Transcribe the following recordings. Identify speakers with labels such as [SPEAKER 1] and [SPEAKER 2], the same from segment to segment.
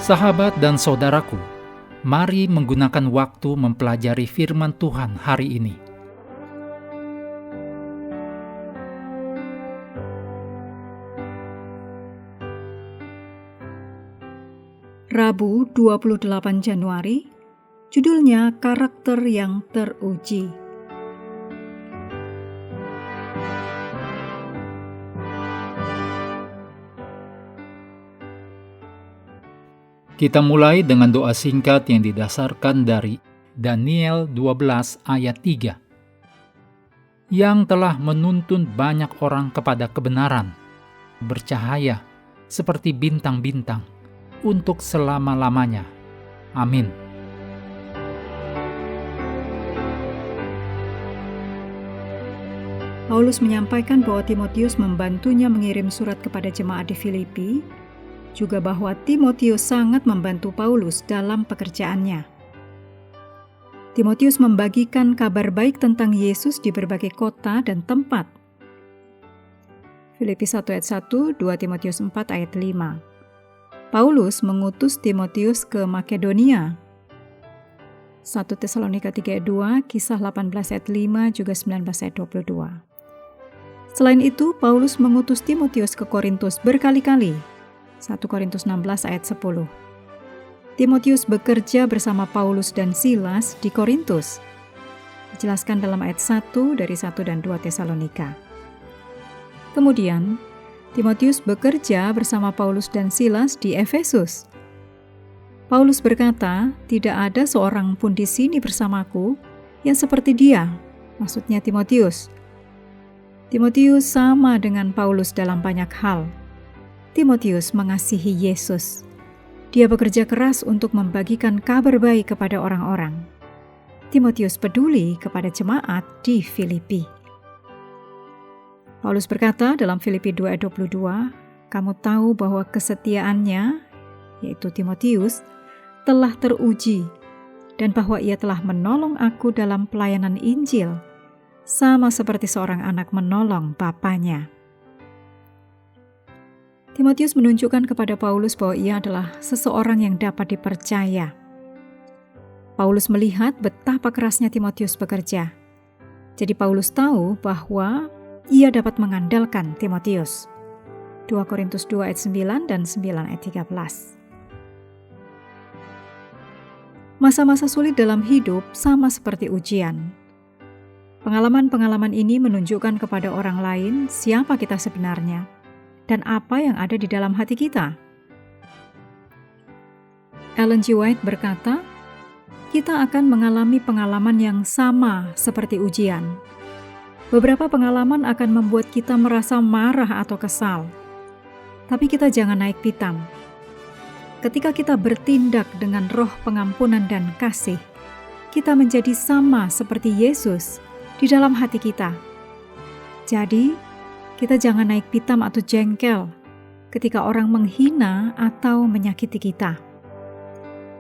[SPEAKER 1] Sahabat dan saudaraku, mari menggunakan waktu mempelajari firman Tuhan hari ini.
[SPEAKER 2] Rabu 28 Januari, judulnya Karakter yang Teruji.
[SPEAKER 1] Kita mulai dengan doa singkat yang didasarkan dari Daniel 12 ayat 3. Yang telah menuntun banyak orang kepada kebenaran, bercahaya seperti bintang-bintang, untuk selama-lamanya. Amin.
[SPEAKER 2] Paulus menyampaikan bahwa Timotius membantunya mengirim surat kepada jemaat di Filipi, juga bahwa Timotius sangat membantu Paulus dalam pekerjaannya. Timotius membagikan kabar baik tentang Yesus di berbagai kota dan tempat. Filipi 1 ayat 1, 2 Timotius 4 ayat 5. Paulus mengutus Timotius ke Makedonia. 1 Tesalonika 3 ayat 2, Kisah 18 ayat 5, juga 19 ayat 22. Selain itu, Paulus mengutus Timotius ke Korintus berkali-kali. 1 Korintus 16 ayat 10. Timotius bekerja bersama Paulus dan Silas di Korintus. Dijelaskan dalam ayat 1 dari 1 dan 2 Tesalonika. Kemudian, Timotius bekerja bersama Paulus dan Silas di Efesus. Paulus berkata, "Tidak ada seorang pun di sini bersamaku yang seperti dia," maksudnya Timotius. Timotius sama dengan Paulus dalam banyak hal. Timotius mengasihi Yesus. Dia bekerja keras untuk membagikan kabar baik kepada orang-orang. Timotius peduli kepada jemaat di Filipi. Paulus berkata dalam Filipi 2 ayat 22, "Kamu tahu bahwa kesetiaannya," yaitu Timotius, "telah teruji, dan bahwa ia telah menolong aku dalam pelayanan Injil, sama seperti seorang anak menolong bapaknya." Timotius menunjukkan kepada Paulus bahwa ia adalah seseorang yang dapat dipercaya. Paulus melihat betapa kerasnya Timotius bekerja. Jadi Paulus tahu bahwa ia dapat mengandalkan Timotius. 2 Korintus 2 ayat 9 dan 9 ayat 13. Masa-masa sulit dalam hidup sama seperti ujian. Pengalaman-pengalaman ini menunjukkan kepada orang lain siapa kita sebenarnya dan apa yang ada di dalam hati kita. Ellen G. White berkata, "Kita akan mengalami pengalaman yang sama seperti ujian. Beberapa pengalaman akan membuat kita merasa marah atau kesal. Tapi kita jangan naik pitam. Ketika kita bertindak dengan roh pengampunan dan kasih, kita menjadi sama seperti Yesus di dalam hati kita. Jadi, kita jangan naik pitam atau jengkel ketika orang menghina atau menyakiti kita.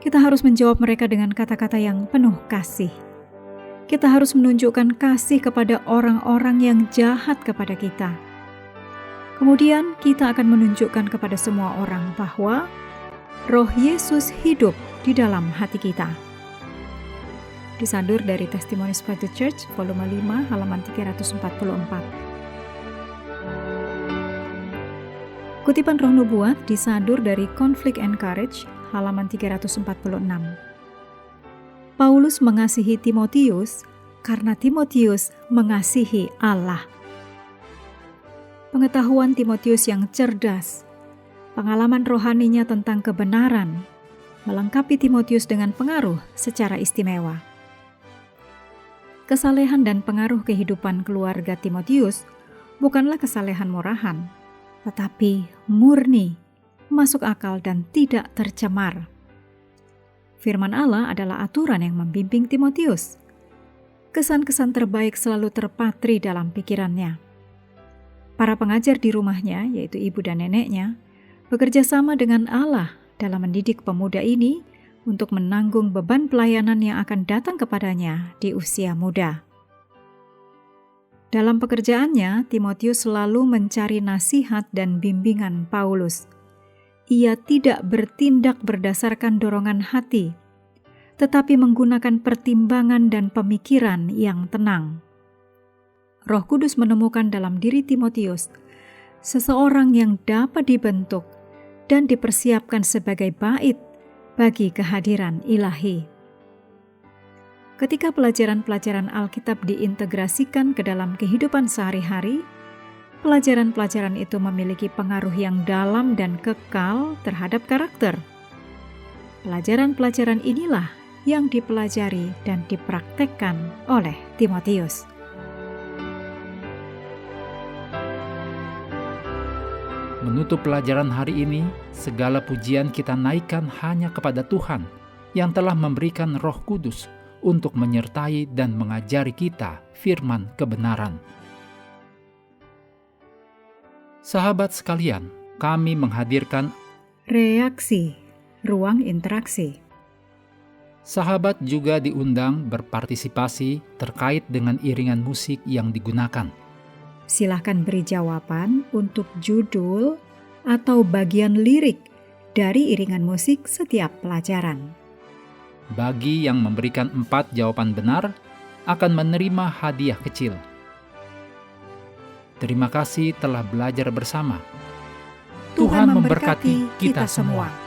[SPEAKER 2] Kita harus menjawab mereka dengan kata-kata yang penuh kasih. Kita harus menunjukkan kasih kepada orang-orang yang jahat kepada kita. Kemudian kita akan menunjukkan kepada semua orang bahwa Roh Yesus hidup di dalam hati kita. Disandur dari Testimonies by the Church, volume 5, halaman 344. Kutipan Roh Nubuat disadur dari Conflict and Courage, halaman 346. Paulus mengasihi Timotius karena Timotius mengasihi Allah. Pengetahuan Timotius yang cerdas, pengalaman rohaninya tentang kebenaran, melengkapi Timotius dengan pengaruh secara istimewa. Kesalehan dan pengaruh kehidupan keluarga Timotius bukanlah kesalehan murahan, tetapi murni, masuk akal dan tidak tercemar. Firman Allah adalah aturan yang membimbing Timotius. Kesan-kesan terbaik selalu terpatri dalam pikirannya. Para pengajar di rumahnya, yaitu ibu dan neneknya, bekerja sama dengan Allah dalam mendidik pemuda ini untuk menanggung beban pelayanan yang akan datang kepadanya di usia muda. Dalam pekerjaannya, Timotius selalu mencari nasihat dan bimbingan Paulus. ia tidak bertindak berdasarkan dorongan hati, tetapi menggunakan pertimbangan dan pemikiran yang tenang. Roh Kudus menemukan dalam diri Timotius seseorang yang dapat dibentuk dan dipersiapkan sebagai bait bagi kehadiran ilahi. Ketika pelajaran-pelajaran Alkitab diintegrasikan ke dalam kehidupan sehari-hari, pelajaran-pelajaran itu memiliki pengaruh yang dalam dan kekal terhadap karakter. Pelajaran-pelajaran inilah yang dipelajari dan dipraktekkan oleh Timotius.
[SPEAKER 1] Menutup pelajaran hari ini, segala pujian kita naikkan hanya kepada Tuhan yang telah memberikan Roh Kudus untuk menyertai dan mengajari kita firman kebenaran. Sahabat sekalian, kami menghadirkan
[SPEAKER 2] Reaksi, ruang interaksi.
[SPEAKER 1] sahabat juga diundang berpartisipasi terkait dengan iringan musik yang digunakan.
[SPEAKER 2] Silahkan beri jawaban untuk judul atau bagian lirik dari iringan musik setiap pelajaran.
[SPEAKER 1] Bagi yang memberikan 4 jawaban benar, akan menerima hadiah kecil. Terima kasih telah belajar bersama. Tuhan memberkati kita semua.